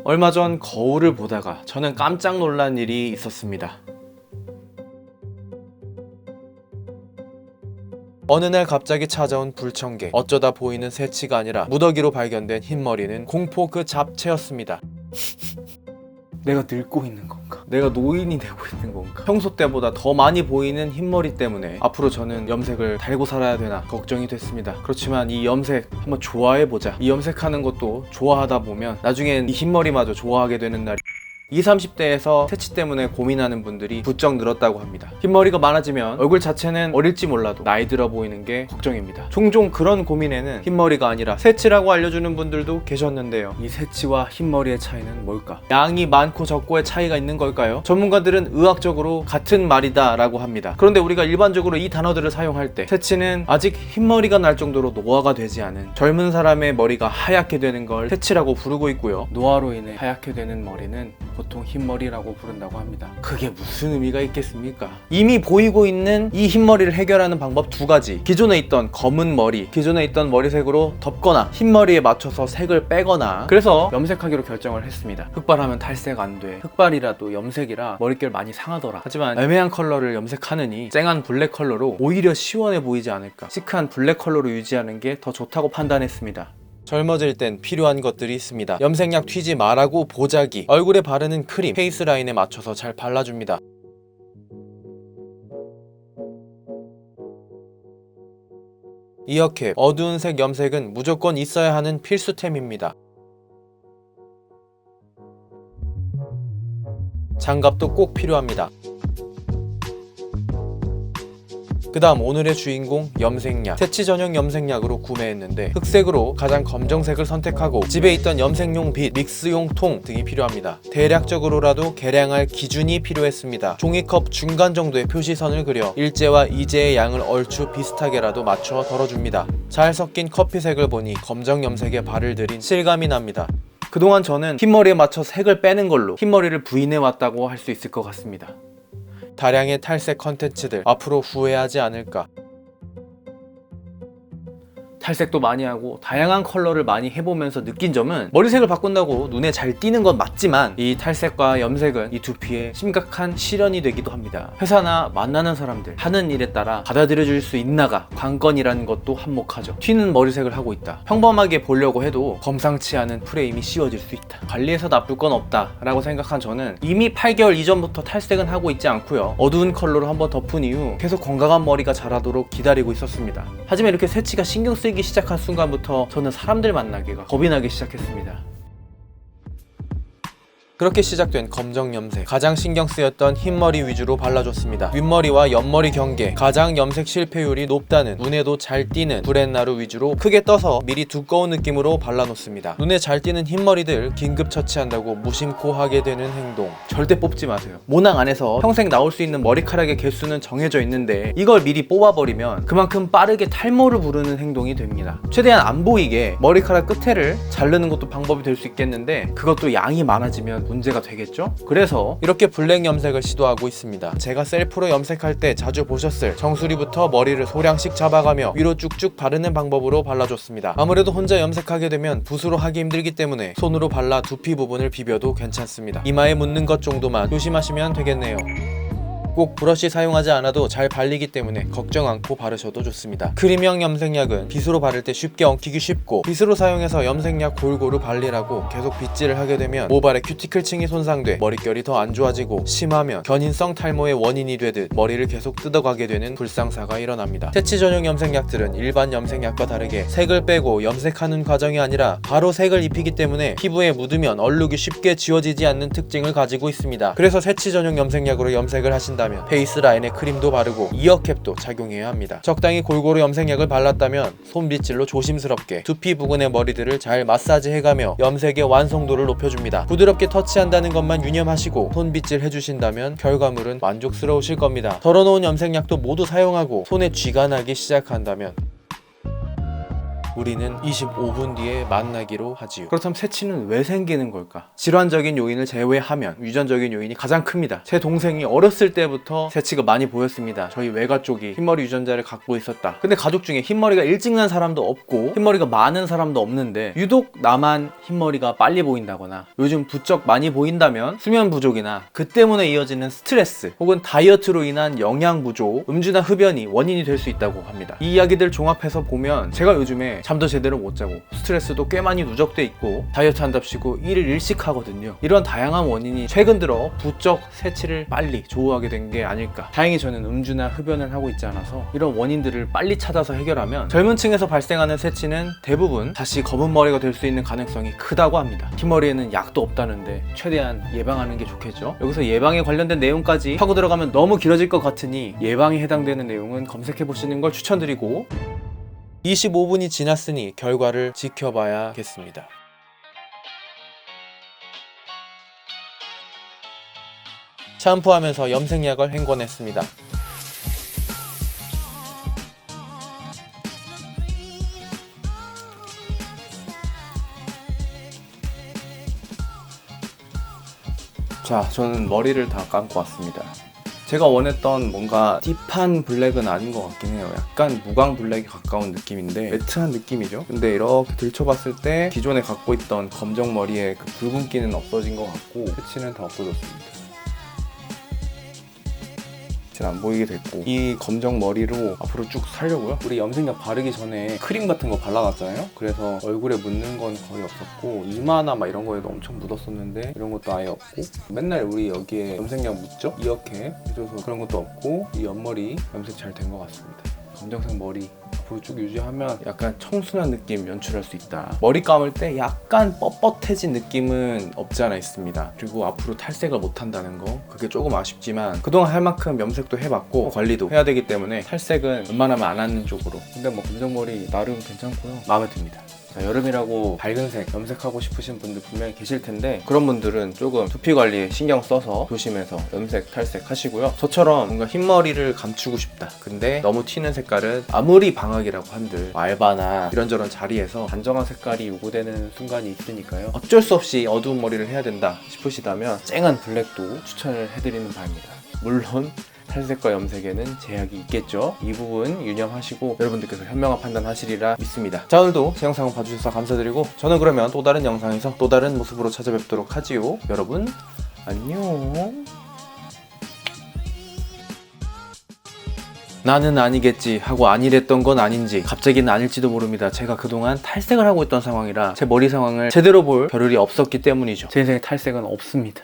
얼마 전 거울을 보다가 저는 깜짝 놀란 일이 있었습니다. 어느 날 갑자기 찾아온 불청객. 어쩌다 보이는 새치가 아니라 무더기로 발견된 흰머리는 공포 그 잡채였습니다. 내가 늙고 있는 건가? 내가 노인이 되고 있는 건가? 평소 때보다 더 많이 보이는 흰머리 때문에 앞으로 저는 염색을 달고 살아야 되나 걱정이 됐습니다. 그렇지만 이 염색 한번 좋아해보자. 이 염색하는 것도 좋아하다 보면 나중엔 이 흰머리마저 좋아하게 되는 날이 20, 30대에서 새치 때문에 고민하는 분들이 부쩍 늘었다고 합니다. 흰머리가 많아지면 얼굴 자체는 어릴지 몰라도 나이 들어 보이는 게 걱정입니다. 종종 그런 고민에는 흰머리가 아니라 새치라고 알려주는 분들도 계셨는데요. 이 새치와 흰머리의 차이는 뭘까? 양이 많고 적고의 차이가 있는 걸까요? 전문가들은 의학적으로 같은 말이다 라고 합니다. 그런데 우리가 일반적으로 이 단어들을 사용할 때 새치는 아직 흰머리가 날 정도로 노화가 되지 않은 젊은 사람의 머리가 하얗게 되는 걸 새치라고 부르고 있고요. 노화로 인해 하얗게 되는 머리는 보통 흰머리라고 부른다고 합니다. 그게 무슨 의미가 있겠습니까? 이미 보이고 있는 이 흰머리를 해결하는 방법 두 가지. 기존에 있던 검은 머리, 기존에 있던 머리색으로 덮거나 흰머리에 맞춰서 색을 빼거나. 그래서 염색하기로 결정을 했습니다. 흑발하면 탈색 안 돼. 흑발이라도 염색이라 머릿결 많이 상하더라. 하지만 애매한 컬러를 염색하느니 쨍한 블랙 컬러로 오히려 시원해 보이지 않을까. 시크한 블랙 컬러로 유지하는 게 더 좋다고 판단했습니다. 젊어질 땐 필요한 것들이 있습니다. 염색약 튀지 말라고 보자기, 얼굴에 바르는 크림, 페이스 라인에 맞춰서 잘 발라줍니다. 이어캡, 어두운 색 염색은 무조건 있어야 하는 필수템입니다. 장갑도 꼭 필요합니다. 그 다음 오늘의 주인공 염색약. 새치 전용 염색약으로 구매했는데 흑색으로 가장 검정색을 선택하고 집에 있던 염색용 빗, 믹스용 통 등이 필요합니다. 대략적으로라도 계량할 기준이 필요했습니다. 종이컵 중간 정도의 표시선을 그려 일제와 이제의 양을 얼추 비슷하게라도 맞춰 덜어줍니다. 잘 섞인 커피색을 보니 검정 염색에 발을 들인 실감이 납니다. 그동안 저는 흰머리에 맞춰 색을 빼는 걸로 흰머리를 부인해왔다고 할 수 있을 것 같습니다. 다량의 탈색 컨텐츠들 앞으로 후회하지 않을까. 탈색도 많이 하고 다양한 컬러를 많이 해보면서 느낀 점은 머리색을 바꾼다고 눈에 잘 띄는 건 맞지만 이 탈색과 염색은 이 두피에 심각한 시련이 되기도 합니다. 회사나 만나는 사람들 하는 일에 따라 받아들여줄 수 있나가 관건이라는 것도 한몫하죠. 튀는 머리색을 하고 있다. 평범하게 보려고 해도 범상치 않은 프레임이 씌워질 수 있다. 관리해서 나쁠 건 없다 라고 생각한 저는 이미 8개월 이전부터 탈색은 하고 있지 않고요. 어두운 컬러로 한번 덮은 이후 계속 건강한 머리가 자라도록 기다리고 있었습니다. 하지만 이렇게 새치가 신경 쓰이기 시작한 순간부터 저는 사람들 만나기가 겁이 나기 시작했습니다. 그렇게 시작된 검정 염색. 가장 신경 쓰였던 흰머리 위주로 발라줬습니다. 윗머리와 옆머리 경계, 가장 염색 실패율이 높다는, 눈에도 잘 띄는 브렛나루 위주로 크게 떠서 미리 두꺼운 느낌으로 발라놓습니다. 눈에 잘 띄는 흰머리들 긴급 처치한다고 무심코 하게 되는 행동 절대 뽑지 마세요. 모낭 안에서 평생 나올 수 있는 머리카락의 개수는 정해져 있는데 이걸 미리 뽑아버리면 그만큼 빠르게 탈모를 부르는 행동이 됩니다. 최대한 안 보이게 머리카락 끝에를 자르는 것도 방법이 될 수 있겠는데 그것도 양이 많아지면 문제가 되겠죠? 그래서 이렇게 블랙 염색을 시도하고 있습니다. 제가 셀프로 염색할 때 자주 보셨을 정수리부터 머리를 소량씩 잡아가며 위로 쭉쭉 바르는 방법으로 발라줬습니다. 아무래도 혼자 염색하게 되면 붓으로 하기 힘들기 때문에 손으로 발라 두피 부분을 비벼도 괜찮습니다. 이마에 묻는 것 정도만 조심하시면 되겠네요. 꼭 브러쉬 사용하지 않아도 잘 발리기 때문에 걱정 않고 바르셔도 좋습니다. 크림형 염색약은 빗으로 바를 때 쉽게 엉키기 쉽고 빗으로 사용해서 염색약 골고루 발리라고 계속 빗질을 하게 되면 모발의 큐티클층이 손상돼 머릿결이 더 안 좋아지고 심하면 견인성 탈모의 원인이 되듯 머리를 계속 뜯어가게 되는 불상사가 일어납니다. 새치 전용 염색약들은 일반 염색약과 다르게 색을 빼고 염색하는 과정이 아니라 바로 색을 입히기 때문에 피부에 묻으면 얼룩이 쉽게 지워지지 않는 특징을 가지고 있습니다. 그래서 새치 전용 염색약으로 염색을 하신다면 페이스 라인에 크림도 바르고 이어캡도 착용해야 합니다. 적당히 골고루 염색약을 발랐다면 손빗질로 조심스럽게 두피 부근의 머리들을 잘 마사지해가며 염색의 완성도를 높여줍니다. 부드럽게 터치한다는 것만 유념하시고 손빗질 해주신다면 결과물은 만족스러우실 겁니다. 덜어놓은 염색약도 모두 사용하고 손에 쥐가 나기 시작한다면 우리는 25분 뒤에 만나기로 하지요. 그렇다면 새치는 왜 생기는 걸까? 질환적인 요인을 제외하면 유전적인 요인이 가장 큽니다. 제 동생이 어렸을 때부터 새치가 많이 보였습니다. 저희 외가 쪽이 흰머리 유전자를 갖고 있었다. 근데 가족 중에 흰머리가 일찍 난 사람도 없고 흰머리가 많은 사람도 없는데 유독 나만 흰머리가 빨리 보인다거나 요즘 부쩍 많이 보인다면 수면 부족이나 그 때문에 이어지는 스트레스 혹은 다이어트로 인한 영양 부족, 음주나 흡연이 원인이 될 수 있다고 합니다. 이 이야기들 종합해서 보면 제가 요즘에 잠도 제대로 못 자고 스트레스도 꽤 많이 누적돼 있고 다이어트 한답시고 일을 일식하거든요. 이런 다양한 원인이 최근 들어 부쩍 새치를 빨리 조우하게 된 게 아닐까. 다행히 저는 음주나 흡연을 하고 있지 않아서 이런 원인들을 빨리 찾아서 해결하면 젊은 층에서 발생하는 새치는 대부분 다시 검은 머리가 될 수 있는 가능성이 크다고 합니다. 흰머리에는 약도 없다는데 최대한 예방하는 게 좋겠죠. 여기서 예방에 관련된 내용까지 하고 들어가면 너무 길어질 것 같으니 예방에 해당되는 내용은 검색해 보시는 걸 추천드리고 25분이 지났으니 결과를 지켜봐야겠습니다. 샴푸하면서 염색약을 헹궈냈습니다. 자, 저는 머리를 다 감고 왔습니다. 제가 원했던 뭔가 딥한 블랙은 아닌 것 같긴 해요. 약간 무광 블랙에 가까운 느낌인데 매트한 느낌이죠. 근데 이렇게 들춰봤을 때 기존에 갖고 있던 검정 머리의 그 붉은기는 없어진 것 같고 새치는 다 없어졌습니다. 잘 안 보이게 됐고 이 검정 머리로 앞으로 쭉 살려고요. 우리 염색약 바르기 전에 크림 같은 거 발라놨잖아요. 그래서 얼굴에 묻는 건 거의 없었고 이마나 막 이런 거에도 엄청 묻었었는데 이런 것도 아예 없고 맨날 우리 여기에 염색약 묻죠? 이렇게 해줘서 그런 것도 없고 이 옆머리 염색 잘 된 것 같습니다. 검정색 머리 앞으로 쭉 유지하면 약간 청순한 느낌 연출할 수 있다. 머리 감을 때 약간 뻣뻣해진 느낌은 없지 않아 있습니다. 그리고 앞으로 탈색을 못 한다는 거 그게 조금 아쉽지만 그동안 할 만큼 염색도 해봤고 관리도 해야 되기 때문에 탈색은 웬만하면 안 하는 쪽으로. 근데 뭐 검정머리 나름 괜찮고요. 마음에 듭니다. 자, 여름이라고 밝은 색 염색하고 싶으신 분들 분명히 계실 텐데 그런 분들은 조금 두피 관리에 신경 써서 조심해서 염색, 탈색 하시고요. 저처럼 뭔가 흰머리를 감추고 싶다. 근데 너무 튀는 색깔은 아무리 방학이라고 한들 알바나 이런저런 자리에서 단정한 색깔이 요구되는 순간이 있으니까요. 어쩔 수 없이 어두운 머리를 해야 된다 싶으시다면 쨍한 블랙도 추천을 해드리는 바입니다. 물론 탈색과 염색에는 제약이 있겠죠. 이 부분 유념하시고 여러분들께서 현명한 판단하시리라 믿습니다. 자, 오늘도 제 영상을 봐주셔서 감사드리고 저는 그러면 또 다른 영상에서 또 다른 모습으로 찾아뵙도록 하지요. 여러분 안녕. 나는 아니겠지 하고 아니랬던 건 아닌지 갑자기는 아닐지도 모릅니다. 제가 그동안 탈색을 하고 있던 상황이라 제 머리 상황을 제대로 볼 겨를이 없었기 때문이죠. 제 인생에 탈색은 없습니다.